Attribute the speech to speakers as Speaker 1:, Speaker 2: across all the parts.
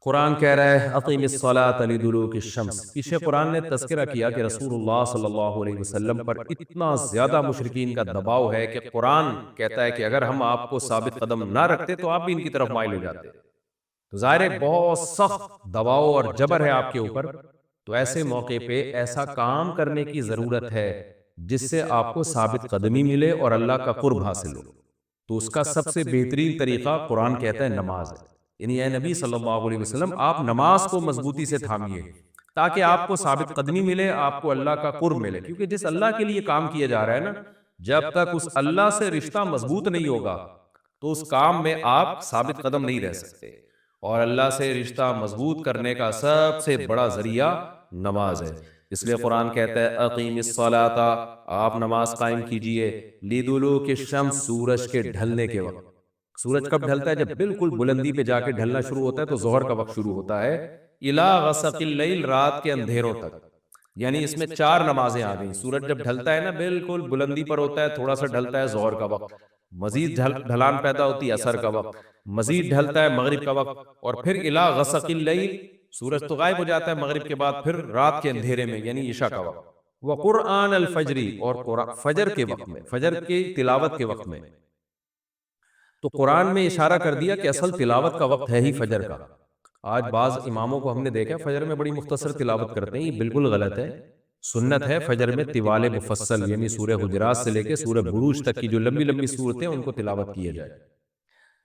Speaker 1: قرآن کہہ رہا ہے اقیم الصلاۃ لدلوک الشمس. پیچھے قرآن نے تذکرہ کیا کہ رسول اللہ صلی اللہ علیہ وسلم پر اتنا زیادہ مشرکین کا دباؤ ہے کہ قرآن کہتا ہے کہ اگر ہم آپ کو ثابت قدم نہ رکھتے تو آپ بھی ان کی طرف مائل ہو جاتے. تو ظاہر ہے بہت سخت دباؤ اور جبر ہے آپ کے اوپر. تو ایسے موقع پہ ایسا کام کرنے کی ضرورت ہے جس سے آپ کو ثابت قدمی ملے اور اللہ کا قرب حاصل ہو. تو اس کا سب سے بہترین طریقہ قرآن کہتا ہے نماز ہے. یعنی اے نبی صلی اللہ علیہ وسلم آپ نماز کو مضبوطی سے تھامیے تاکہ آپ کو ثابت قدمی ملے، آپ کو اللہ کا قرب ملے. کیونکہ جس اللہ کے لیے کام کیا جا رہا ہے نا، جب تک اس اللہ سے رشتہ مضبوط نہیں ہوگا تو اس کام میں آپ ثابت قدم نہیں رہ سکتے. اور اللہ سے رشتہ مضبوط کرنے کا سب سے بڑا ذریعہ نماز ہے. اس لیے قرآن کہتا ہے اقیم الصلاۃ، آپ نماز قائم کیجئے، لدلوک الشمس، سورج کے ڈھلنے کے وقت. سورج کب ڈھلتا ہے؟ جب بالکل بلندی پہ جا کے ڈھلنا شروع ہوتا ہے تو ظہر کا وقت شروع ہوتا ہے، الی غسق اللیل، رات کے اندھیروں تک. یعنی اس میں 4 نمازیں آ گئیں. سورج جب ڈھلتا ہے نا بالکل بلندی پر ہوتا ہے، تھوڑا سا ڈھلتا ہے ظہر کا وقت، مزید ڈھلان پیدا ہوتی ہے عصر کا وقت، مزید ڈھلتا ہے مغرب کا وقت، اور پھر الی غسق اللیل، سورج تو غائب ہو جاتا ہے مغرب کے بعد، پھر رات کے اندھیرے میں یعنی عشاء کا وقت. وقرآن الفجر، اور فجر کے وقت میں، فجر کی تلاوت کے وقت میں. تو قرآن میں اشارہ کر دیا کہ اصل تلاوت کا وقت ہے ہی فجر کا. آج بعض اماموں کو ہم نے دیکھا فجر میں بڑی مختصر تلاوت کرتے ہیں، یہ بالکل غلط ہے. سنت ہے فجر میں طوال مفصل، یعنی سورہ حجرات سے لے کے سورہ بروج تک کی جو لمبی لمبی صورتیں ان کو تلاوت کیا جائے.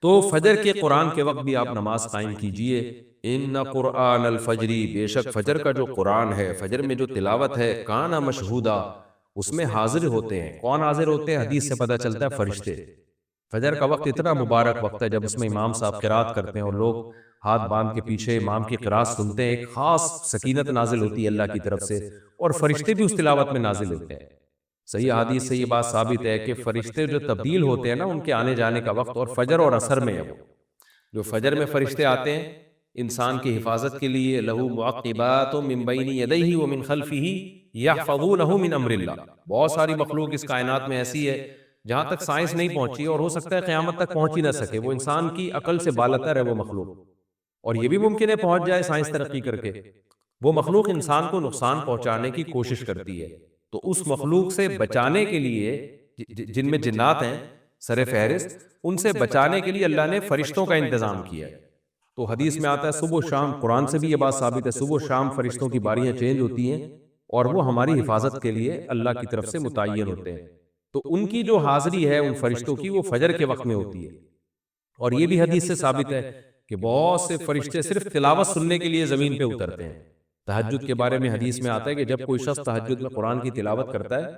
Speaker 1: تو فجر کے قرآن کے وقت بھی آپ نماز قائم کیجئے. ان قرآن الفجر، بے شک فجر کا جو قرآن ہے، فجر میں جو تلاوت ہے، کانا مشہودا، اس میں حاضر ہوتے ہیں. کون حاضر ہوتے ہیں؟ حدیث سے پتہ چلتا ہے فرشتے. فجر کا وقت اتنا مبارک وقت ہے جب اس میں امام صاحب قرات کرتے ہیں اور لوگ ہاتھ باندھ کے پیچھے امام کی قرات سنتے ہیں. ایک خاص سکینت نازل ہوتی ہے اللہ کی طرف سے، اور فرشتے بھی اس تلاوت میں نازل ہوتے ہیں. صحیح حدیث سے یہ بات ثابت ہے کہ فرشتے جو تبدیل ہوتے ہیں نا، ان کے آنے جانے کا وقت اور فجر اور عصر میں ہے. وہ جو فجر میں فرشتے آتے ہیں انسان کی حفاظت کے لیے، لہو معقبات من بین یدیہ ومن خلفہ یحفظونہ من امر اللہ. بہت ساری مخلوق اس کائنات میں ایسی ہے جہاں تک سائنس نہیں پہنچی، اور ہو سکتا ہے قیامت تک پہنچ ہی نہ سکے. وہ انسان کی عقل سے بالاتر ہے وہ مخلوق، اور یہ بھی ممکن ہے پہنچ جائے سائنس ترقی کر کے. وہ مخلوق انسان کو نقصان پہنچانے کی کوشش کرتی ہے. تو اس مخلوق سے بچانے کے لیے، جن میں جنات ہیں سر فہرست، ان سے بچانے کے لیے اللہ نے فرشتوں کا انتظام کیا ہے. تو حدیث میں آتا ہے صبح و شام، قرآن سے بھی یہ بات ثابت ہے، صبح و شام فرشتوں کی باریاں چینج ہوتی ہیں اور وہ ہماری حفاظت کے لیے اللہ کی طرف سے متعین ہوتے ہیں. تو ان کی جو حاضری ہے ان فرشتوں کی، وہ فجر کے وقت میں ہوتی ہے. اور یہ بھی حدیث سے ثابت ہے کہ بہت سے فرشتے صرف تلاوت سننے کے لیے زمین پہ اترتے ہیں. تہجد کے بارے میں حدیث میں آتا ہے کہ جب کوئی شخص تہجد میں قرآن کی تلاوت کرتا ہے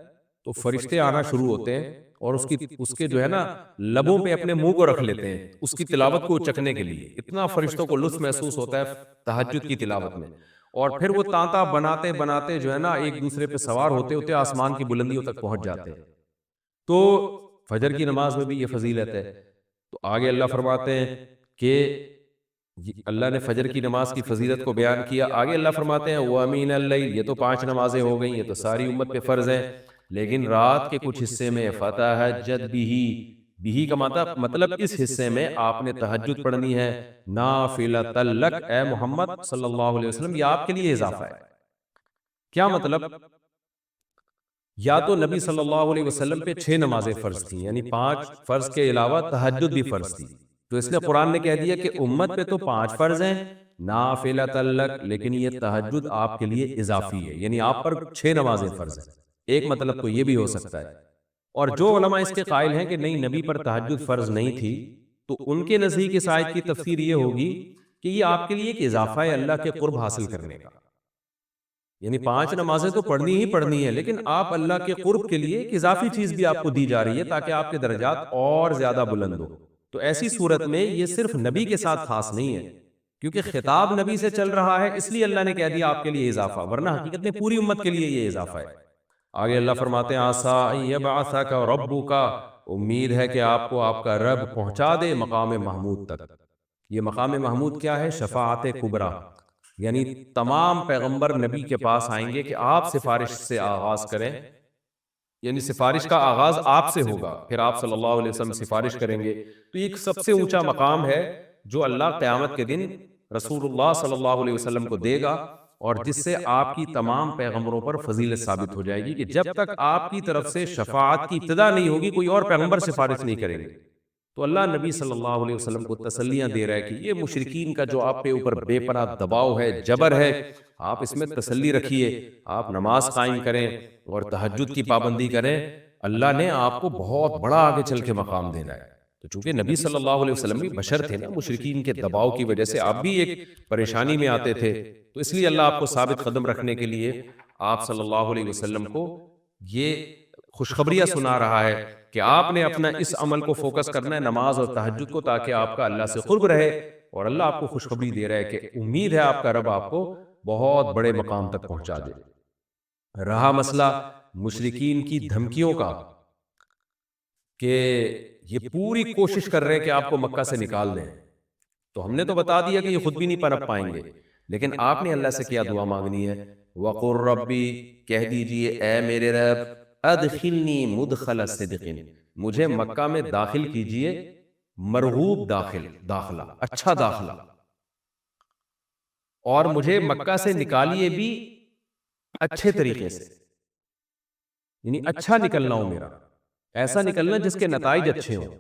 Speaker 1: تو فرشتے آنا شروع ہوتے ہیں، اور اس کے جو ہے نا لبوں پہ اپنے منہ کو رکھ لیتے ہیں اس کی تلاوت کو چکھنے کے لیے. اتنا فرشتوں کو لطف محسوس ہوتا ہے تہجد کی تلاوت میں. اور پھر وہ تانتا بناتے بناتے جو ہے نا ایک دوسرے پہ سوار ہوتے ہوتے آسمان کی بلندیوں تک پہنچ جاتے ہیں. تو فجر کی نماز میں بھی یہ فضیلت ہے. تو آگے اللہ فرماتے ہیں کہ اللہ نے فجر کی نماز کی فضیلت کو بیان کیا. آگے اللہ فرماتے ہیں وَمِنَ اللَّيْلِ، یہ تو 5 نمازیں ہو گئیں، یہ تو ساری امت پہ فرض ہیں. لیکن رات کے کچھ حصے میں فَتَہَجَّدْ بِهِ، بِهِ کا مطلب اس حصے میں آپ نے تہجد پڑھنی ہے. نَافِلَةً لَكَ، اے محمد صلی اللہ علیہ وسلم یہ آپ کے لیے اضافہ ہے. کیا مطلب؟ یا تو نبی صلی اللہ علیہ وسلم پہ 6 نمازیں فرض تھیں، یعنی 5 فرض کے علاوہ تہجد بھی فرض تھی. تو اس لیے قرآن نے کہہ دیا کہ امت پہ تو 5 فرض ہیں نافلۃ لک، لیکن یہ تہجد آپ کے لیے اضافی ہے، یعنی آپ پر 6 نمازیں فرض ہیں. ایک مطلب تو یہ بھی ہو سکتا ہے. اور جو علماء اس کے قائل ہیں کہ نہیں نبی پر تہجد فرض نہیں تھی، تو ان کے نزدیک اس آیت کی تفسیر یہ ہوگی کہ یہ آپ کے لیے ایک اضافہ ہے اللہ کے قرب حاصل کرنے کا. یعنی 5 نمازیں تو پڑھنی ہی پڑھنی ہے، لیکن آپ اللہ کے قرب کے لیے ایک اضافی چیز بھی آپ کو دی جا رہی ہے تاکہ آپ کے درجات اور زیادہ بلند ہو. تو ایسی صورت میں یہ صرف نبی کے ساتھ خاص نہیں ہے، کیونکہ خطاب نبی سے چل رہا ہے، اس لیے اللہ نے کہہ دیا آپ کے لیے اضافہ، ورنہ حقیقت میں پوری امت کے لیے یہ اضافہ ہے. آگے اللہ فرماتے ہیں عَسَىٰ أَن يَبْعَثَكَ رَبُّكَ، امید ہے کہ آپ کو آپ کا رب پہنچا دے مقام محمود تک. یہ مقام محمود کیا ہے؟ شفاعت کبریٰ. یعنی تمام پیغمبر نبی کے پاس آئیں گے کہ آپ سفارش سے آغاز کریں، یعنی سفارش کا آغاز آپ سے ہوگا، پھر آپ صلی اللہ علیہ وسلم سفارش کریں گے. تو یہ ایک سب سے اونچا مقام ہے جو اللہ قیامت کے دن رسول اللہ صلی اللہ علیہ وسلم کو دے گا، اور جس سے آپ کی تمام پیغمبروں پر فضیلت ثابت ہو جائے گی کہ جب تک آپ کی طرف سے شفاعت کی ابتدا نہیں ہوگی کوئی اور پیغمبر سفارش نہیں کریں گے۔ تو اللہ نبی صلی اللہ علیہ وسلم کو تسلیاں دے رہا ہے کہ یہ مشرکین کا جو آپ کے اوپر بے پناہ دباؤ ہے، جبر ہے، آپ اس میں تسلی رکھیے، آپ نماز قائم کریں اور تہجد کی پابندی کریں، اللہ نے آپ کو بہت بڑا آگے چل کے مقام دینا ہے۔ تو چونکہ نبی صلی اللہ علیہ وسلم بھی بشر تھے نا، مشرکین کے دباؤ کی وجہ سے آپ بھی ایک پریشانی میں آتے تھے، تو اس لیے اللہ آپ کو ثابت قدم رکھنے کے لیے آپ صلی اللہ علیہ وسلم کو یہ خوشخبریاں سنا رہا ہے کہ آپ نے اپنا اس عمل کو فوکس کرنا ہے، نماز اور تہجد کو، تاکہ آپ کا اللہ سے قرب رہے، اور اللہ آپ کو خوشخبری دے رہا ہے کہ امید ہے آپ کا رب آپ کو بہت بڑے مقام تک پہنچا دے۔ رہا مسئلہ مشرکین کی دھمکیوں کا کہ یہ پوری کوشش کر رہے ہیں کہ آپ کو مکہ سے نکال دیں، تو ہم نے تو بتا دیا کہ یہ خود بھی نہیں پنپ پائیں گے، لیکن آپ نے اللہ سے کیا دعا مانگنی ہے؟ وَقُلْ رَبِّ، کہہ دیجئے اے میرے رب، ادخلنی مدخل صدق، مجھے مکہ میں داخل کیجئے مرغوب داخلہ، اچھا داخلہ، اور مجھے مکہ سے نکالیے بھی اچھے طریقے سے، یعنی اچھا نکلنا ہو میرا، ایسا نکلنا جس کے نتائج اچھے ہوں۔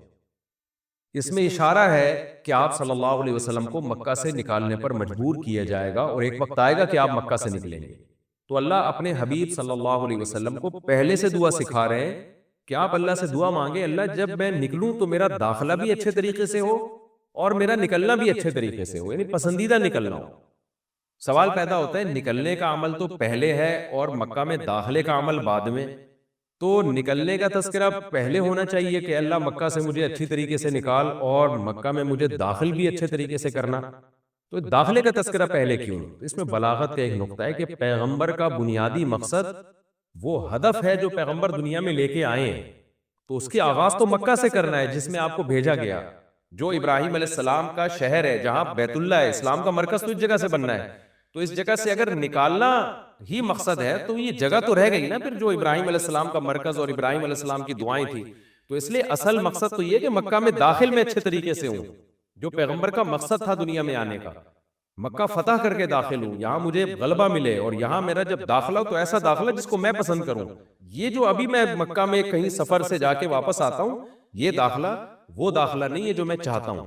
Speaker 1: اس میں اشارہ ہے کہ آپ صلی اللہ علیہ وسلم کو مکہ سے نکالنے پر مجبور کیا جائے گا، اور ایک وقت آئے گا کہ آپ مکہ سے نکلیں گے۔ تو اللہ اپنے حبیب صلی اللہ علیہ وسلم کو پہلے سے دعا سکھا رہے ہیں کہ آپ اللہ سے دعا مانگے، اللہ جب میں نکلوں تو میرا داخلہ بھی اچھے طریقے سے ہو اور میرا نکلنا بھی اچھے طریقے سے ہو، یعنی پسندیدہ نکلنا ہو۔ سوال پیدا ہوتا ہے نکلنے کا عمل تو پہلے ہے اور مکہ میں داخلے کا عمل بعد میں، تو نکلنے کا تذکرہ پہلے ہونا چاہیے کہ اللہ مکہ سے مجھے اچھی طریقے سے نکال، اور مکہ میں مجھے داخل بھی اچھے طریقے سے کرنا، تو داخلے کا تذکرہ پہلے کیوں؟ تو اس میں بلاغت کا ایک نقطہ ہے کہ پیغمبر کا بنیادی مقصد، وہ ہدف ہے جو پیغمبر دنیا میں لے کے آئے ہیں، تو اس کی آغاز تو مکہ سے کرنا ہے جس میں آپ کو بھیجا گیا، جو ابراہیم علیہ السلام کا شہر ہے، جہاں بیت اللہ ہے، اسلام کا مرکز تو اس جگہ سے بننا ہے۔ تو اس جگہ سے اگر نکالنا ہی مقصد ہے تو یہ جگہ تو رہ گئی نا پھر جو ابراہیم علیہ السلام کا مرکز اور ابراہیم علیہ السلام کی دعائیں تھی، تو اس لیے اصل مقصد تو یہ کہ مکہ میں داخل میں اچھے طریقے سے ہوں، جو پیغمبر کا مقصد تھا دنیا میں آنے کا، مکہ فتح کر کے داخل ہوں، یہاں مجھے غلبہ ملے، اور یہاں میرا جب داخلہ ہو تو ایسا داخلہ جس کو میں پسند کروں۔ یہ جو ابھی میں مکہ میں کہیں سفر سے جا کے واپس آتا ہوں، یہ داخلہ وہ داخلہ نہیں ہے جو میں چاہتا ہوں۔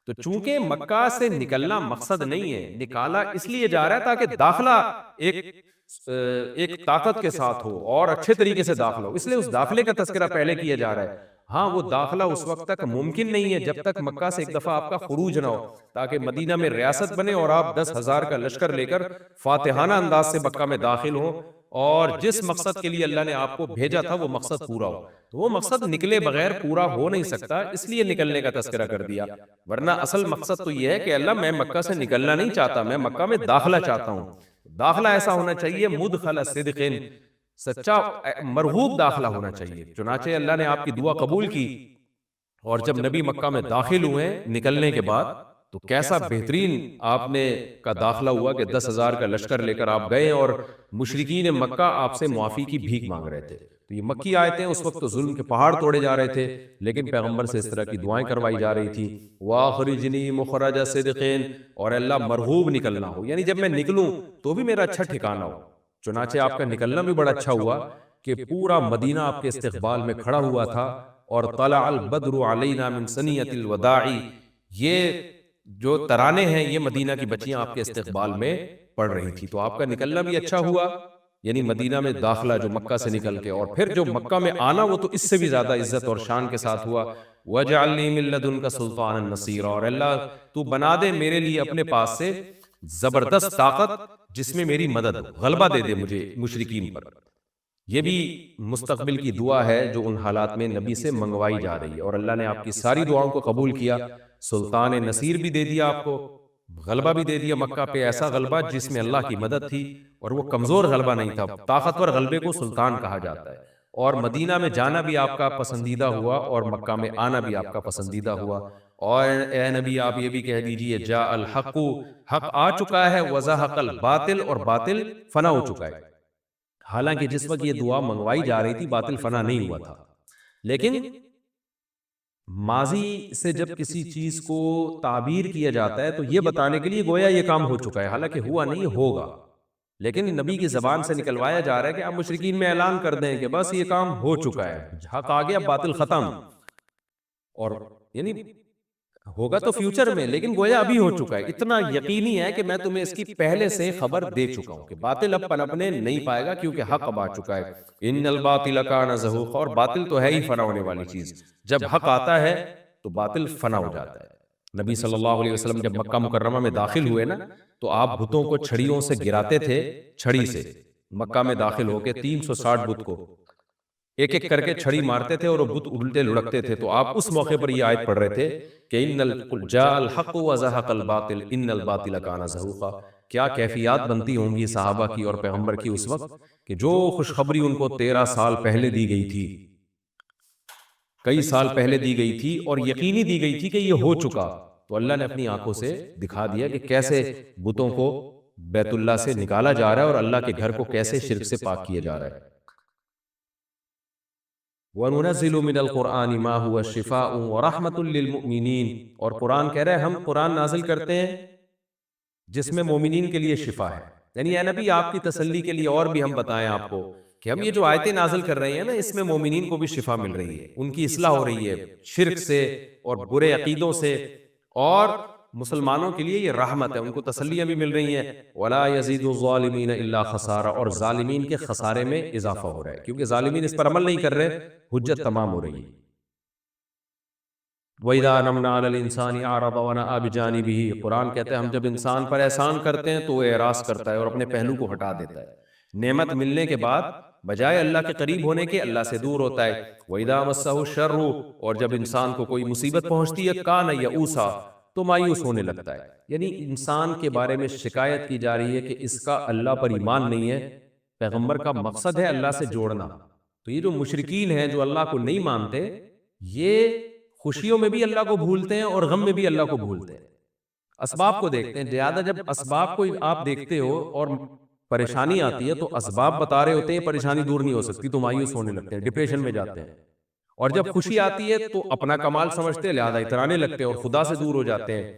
Speaker 1: تو چونکہ مکہ سے نکلنا مقصد نہیں ہے، نکالا اس لیے جا رہا ہے تاکہ داخلہ ایک طاقت کے ساتھ ہو اور اچھے طریقے سے داخلہ ہو، اس لیے اس داخلے کا تذکرہ پہلے کیا جا رہا ہے۔ ہاں وہ داخلہ اس وقت تک ممکن نہیں ہے جب تک مکہ سے ایک دفعہ آپ کا خروج نہ ہو، تاکہ مدینہ میں ریاست بنے اور آپ 10,000 کا لشکر لے کر فاتحانہ انداز سے مکہ میں داخل ہوں، اور جس مقصد کے لیے اللہ نے آپ کو بھیجا تھا وہ مقصد پورا ہو۔ تو وہ مقصد نکلے بغیر پورا ہو نہیں سکتا، اس لیے نکلنے کا تذکرہ کر دیا، ورنہ اصل مقصد تو یہ ہے کہ اللہ میں مکہ سے نکلنا نہیں چاہتا، میں مکہ میں داخلہ چاہتا ہوں۔ داخلہ ایسا ہونا چاہیے مدخل صدق، سچا مرغوب داخلہ ہونا چاہیے۔ چنانچہ اللہ نے آپ کی دعا قبول کی، اور جب نبی مکہ میں داخل ہوئے نکلنے کے بعد، تو کیسا بہترین آپ نے کا داخلہ ہوا کہ 10,000 کا لشکر لے کر آپ گئے، اور مشرکین مکہ آپ سے معافی کی بھیک مانگ رہے تھے۔ تو یہ مکی آیتیں اس وقت تو ظلم کے پہاڑ توڑے جا رہے تھے، لیکن پیغمبر سے اس طرح کی دعائیں کروائی جا رہی تھی، وَأَخْرِجْنِي مُخْرَجَ صِدْقٍ، اور اللہ مرغوب نکلنا ہو، یعنی جب میں نکلوں تو بھی میرا اچھا ٹھکانہ ہو۔ چنانچہ آپ کا نکلنا بھی بڑا اچھا ہوا کہ پورا مدینہ آپ کے استقبال میں کھڑا ہوا تھا، اور طلع البدر علینا من ثنیۃ الوداع، یہ جو ترانے ہیں یہ مدینہ کی بچیاں آپ کے استقبال میں پڑھ رہی تھی۔ تو آپ کا نکلنا بھی اچھا ہوا، یعنی مدینہ میں داخلہ جو مکہ سے نکل کے، اور پھر جو مکہ میں آنا وہ تو اس سے بھی زیادہ عزت اور شان کے ساتھ ہوا۔ وَاجْعَلْ لِي مِن لَّدُنْكَ سُلْطَانًا نَصِيرًا، اور اللہ تو بنا دے میرے لیے اپنے پاس سے زبردست طاقت جس میں میری مدد ہو، غلبہ دے دے مجھے مشرکین پر۔ یہ بھی مستقبل کی دعا ہے جو ان حالات میں نبی سے منگوائی جا رہی ہے، اور اللہ نے آپ کی ساری دعاؤں کو قبول کیا، سلطان نصیر بھی دے دیا آپ کو، غلبہ بھی دے دیا مکہ پہ، ایسا غلبہ جس میں اللہ کی مدد تھی، اور وہ کمزور غلبہ نہیں تھا، طاقتور غلبے کو سلطان کہا جاتا ہے۔ اور مدینہ میں جانا بھی آپ کا پسندیدہ ہوا، اور مکہ میں آنا بھی آپ کا پسندیدہ ہوا۔ اور اے نبی آپ یہ بھی کہہ دیجئے جاء الحق، حق آ چکا ہے، وزہق الباطل، اور باطل فنا ہو چکا ہے۔ حالانکہ جس وقت یہ دعا منگوائی جا رہی تھی باطل فنا نہیں ہوا تھا، لیکن ماضی سے جب کسی چیز کو تعبیر کیا جاتا ہے تو یہ بتانے کے لیے گویا یہ کام ہو چکا ہے، حالانکہ ہوا نہیں، ہوگا، لیکن نبی کی زبان سے نکلوایا جا رہا ہے کہ آپ مشرکین میں اعلان کر دیں کہ بس یہ کام ہو چکا ہے، حق آ گیا، باطل ختم، اور یعنی ہوگا تو فیوچر میں، لیکن گویا ابھی ہو چکا ہے، اتنا یقینی ہے کہ میں تمہیں اس کی پہلے سے خبر دے چکا ہوں کہ باطل اب پنپنے نہیں پائے گا کیونکہ حق اب آ چکا ہے۔ ان الباطل کان زہوقا، اور باطل تو ہے ہی فنا ہونے والی چیز، جب حق آتا ہے تو باطل فنا ہو جاتا ہے۔ نبی صلی اللہ علیہ وسلم جب مکہ مکرمہ میں داخل ہوئے نا تو آپ بتوں کو چھڑیوں سے گراتے تھے، چھڑی سے مکہ میں داخل ہو کے 360 بت کو ایک ایک کر کے چھڑی مارتے تھے اور وہ بت الٹے لڑکتے تھے، تو آپ اس موقع پر یہ آیت پڑھ رہے تھے کہ قل جاء الحق وزهق الباطل ان الباطل کان زہوقا۔ کیا کیفیات بنتی ہوں گی صحابہ کی اور پیغمبر کی اس وقت کہ جو خوشخبری ان کو 13 سال پہلے دی گئی تھی، کئی سال پہلے دی گئی تھی اور یقینی دی گئی تھی کہ یہ ہو چکا، تو اللہ نے اپنی آنکھوں سے دکھا دیا کہ کیسے بتوں کو بیت اللہ سے نکالا جا رہا ہے اور اللہ کے گھر کو کیسے شرک سے پاک کیا جا رہا ہے۔ وَنُنَزِّلُ مِنَ الْقُرْآنِ مَا هُوَ شِفَاءٌ وَرَحْمَةٌ لِّلْمُؤْمِنِينَ، اور قرآن کہہ رہے ہیں ہم قرآن نازل کرتے ہیں جس میں مومنین کے لیے شفا ہے، یعنی اے نبی آپ کی تسلی کے لیے اور بھی ہم بتائیں آپ کو کہ ہم یہ جو آیتیں نازل کر رہے ہیں نا اس میں مومنین کو بھی شفا مل رہی ہے، ان کی اصلاح ہو رہی ہے شرک سے اور برے عقیدوں سے، اور مسلمانوں کے لیے یہ رحمت ہے، ان کو تسلیاں بھی مل رہی ہیں۔ وَلَا يَزِيدُ الظَّالِمِينَ إِلَّا خَسَارًا، اور ظالمین کے خسارے میں اضافہ ہو رہا ہے کیونکہ ظالمین اس پر عمل نہیں کر رہے، حجت تمام ہو رہی ہے۔ وَإِذَا أَنْعَمْنَا عَلَى الْإِنسَانِ أَعْرَضَ وَنَأَىٰ بِجَانِبِهِ، قرآن کہتے ہیں ہم جب انسان پر احسان کرتے ہیں تو وہ اعراض کرتا ہے اور اپنے پہلو کو ہٹا دیتا ہے، نعمت ملنے کے بعد بجائے اللہ کے قریب ہونے کے اللہ سے دور ہوتا ہے۔ وَإِذَا مَسَّهُ الشَّرُّ، اور جب انسان کو کوئی مصیبت پہنچتی ہے كَانَ يَئُوسًا، تو مایوس ہونے لگتا ہے، یعنی انسان کے بارے میں شکایت کی جا رہی ہے کہ اس کا اللہ پر ایمان نہیں ہے۔ پیغمبر کا مقصد ہے اللہ سے جوڑنا، تو یہ جو مشرکین ہیں جو اللہ کو نہیں مانتے، یہ خوشیوں میں بھی اللہ کو بھولتے ہیں اور غم میں بھی اللہ کو بھولتے ہیں، اسباب کو دیکھتے ہیں زیادہ، جب اسباب کو آپ دیکھتے ہو اور پریشانی آتی ہے تو اسباب بتا رہے ہوتے ہیں پریشانی دور نہیں ہو سکتی، تو مایوس ہونے لگتے ہیں، ڈپریشن میں جاتے ہیں، اور جب خوشی آتی ہے تو اپنا کمال سمجھتے ہیں لہذا اترانے لگتے ہیں اور خدا سے دور ہو جاتے ہیں۔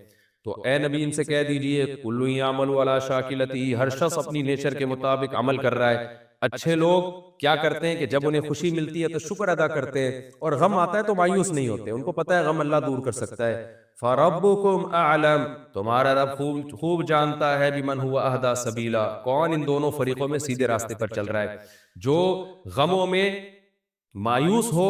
Speaker 1: تو اے نبی ان سے کہہ دیجئے کُلٌّ یعملُ علی شاکلتہ، ہر شخص اپنی نیچر کے مطابق عمل کر رہا ہے۔ اچھے لوگ کیا کرتے ہیں کہ جب انہیں خوشی ملتی ہے تو شکر ادا کرتے ہیں، اور غم آتا ہے تو مایوس نہیں ہوتے، ان کو پتہ ہے غم اللہ دور کر سکتا ہے۔ فَرَبُّكُمْ أَعْلَمُ، تمہارا رب خوب جانتا ہے بِمَنْ هُوَ أَهْدَىٰ سَبِيلًا، کون ان دونوں فریقوں میں سیدھے راستے پر چل رہا ہے، جو غموں میں مایوس ہو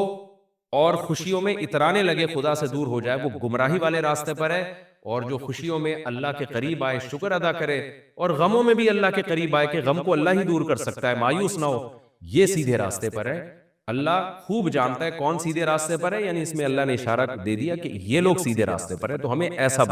Speaker 1: اور خوشیوں میں اترانے لگے خدا سے دور ہو جائے، وہ گمراہی والے راستے پر ہے، اور جو خوشیوں میں اللہ کے قریب آئے شکر ادا کرے اور غموں میں بھی اللہ کے قریب آئے کہ غم کو اللہ ہی دور کر سکتا ہے، مایوس نہ ہو، یہ سیدھے راستے پر ہے۔ اللہ خوب جانتا ہے کون سیدھے راستے پر ہے، یعنی اس میں اللہ نے اشارہ دے دیا کہ یہ لوگ سیدھے راستے پر ہے، تو ہمیں ایسا بن